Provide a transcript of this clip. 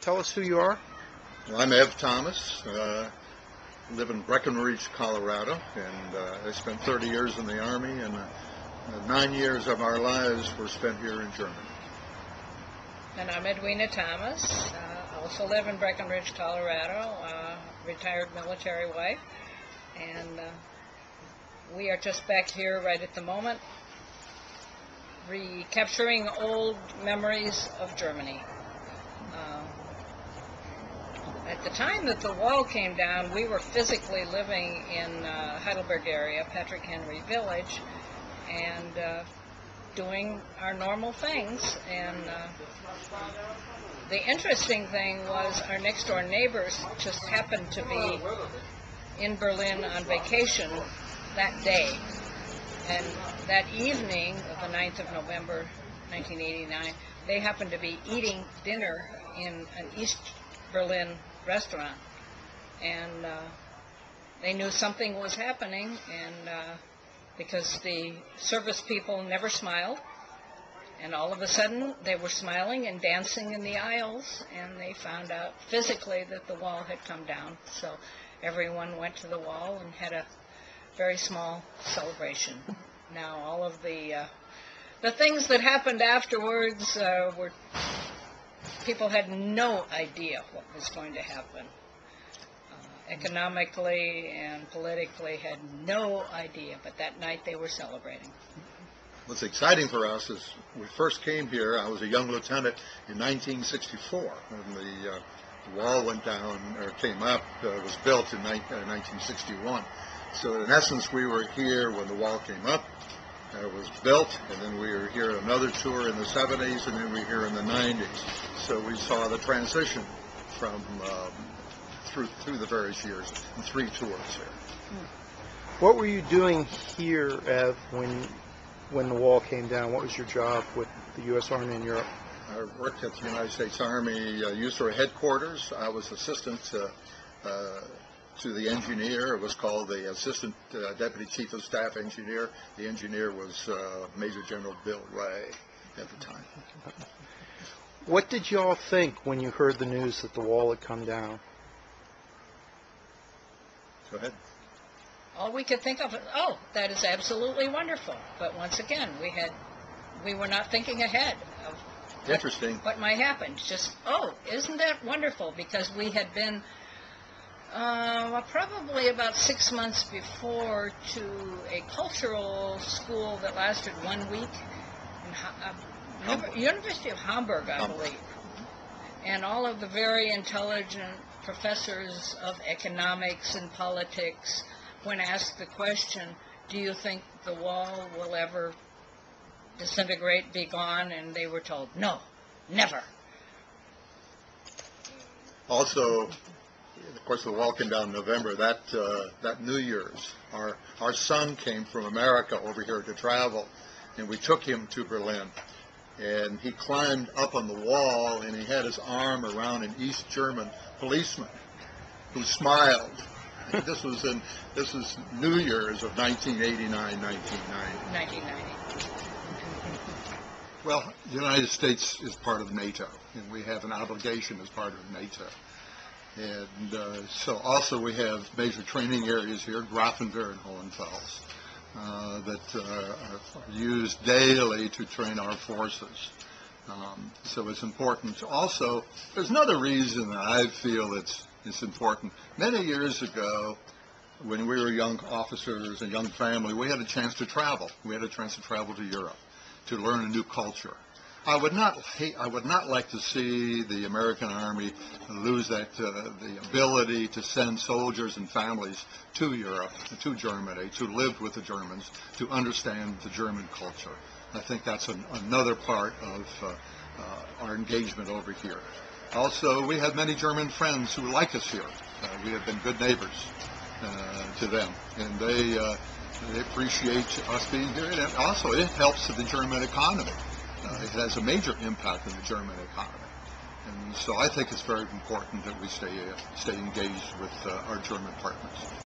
tell us who you are. Well, I'm Edwina Thomas. Live in Breckenridge, Colorado, and I spent 30 years in the Army, and 9 years of our lives were spent here in Germany. And I'm Edwina Thomas. Also live in Breckenridge, Colorado. Retired military wife, and we are just back here right at the moment, recapturing old memories of Germany. At the time that the wall came down, we were physically living in Heidelberg area, Patrick Henry Village, and doing our normal things. And the interesting thing was our next door neighbors just happened to be in Berlin on vacation that day. And that evening of the 9th of November, 1989, they happened to be eating dinner in an East Berlin restaurant, and they knew something was happening, and because the service people never smiled, and all of a sudden they were smiling and dancing in the aisles, and they found out physically that the wall had come down. So everyone went to the wall and had a very small celebration. Now all of the things that happened afterwards were people had no idea what was going to happen. Economically and politically had no idea, but that night they were celebrating. What's exciting for us is we first came here, I was a young lieutenant in 1964, when the wall went down, or came up, was built in 1961. So in essence, we were here when the wall came up. It was built, and then we were here another tour in the 70s, and then we were here in the 90s. So we saw the transition from through the various years in 3 tours here. What were you doing here, Ev, when the wall came down? What was your job with the U.S. Army in Europe? I worked at the United States Army USAR headquarters. I was assistant to the engineer. It was called the Assistant Deputy Chief of Staff Engineer. The engineer was Major General Bill Ray at the time. What did you all think when you heard the news that the wall had come down? Go ahead. All we could think of was, oh, that is absolutely wonderful. But once again, we were not thinking ahead of what might happen. Just, oh, isn't that wonderful? Because we had been probably about 6 months before to a cultural school that lasted 1 week in University of Hamburg, I believe. And all of the very intelligent professors of economics and politics, when asked the question, do you think the wall will ever disintegrate, be gone? And they were told, no, never. Also, of course, the wall came down in November. That New Year's, our son came from America over here to travel, and we took him to Berlin. And he climbed up on the wall, and he had his arm around an East German policeman who smiled. This was New Year's of 1989, 1990. Well, the United States is part of NATO, and we have an obligation as part of NATO. And so also we have major training areas here, Grafenwehr and Hohenfels, that are used daily to train our forces. So it's important. Also, there's another reason that I feel it's important. Many years ago, when we were young officers and young family, we had a chance to travel. We had a chance to travel to Europe to learn a new culture. I would not like to see the American Army lose the ability to send soldiers and families to Europe, to Germany, to live with the Germans, to understand the German culture. I think that's another part of our engagement over here. Also, we have many German friends who like us here. We have been good neighbors to them, and they appreciate us being here. And also, it helps the German economy. It has a major impact on the German economy. And so I think it's very important that we stay engaged with our German partners.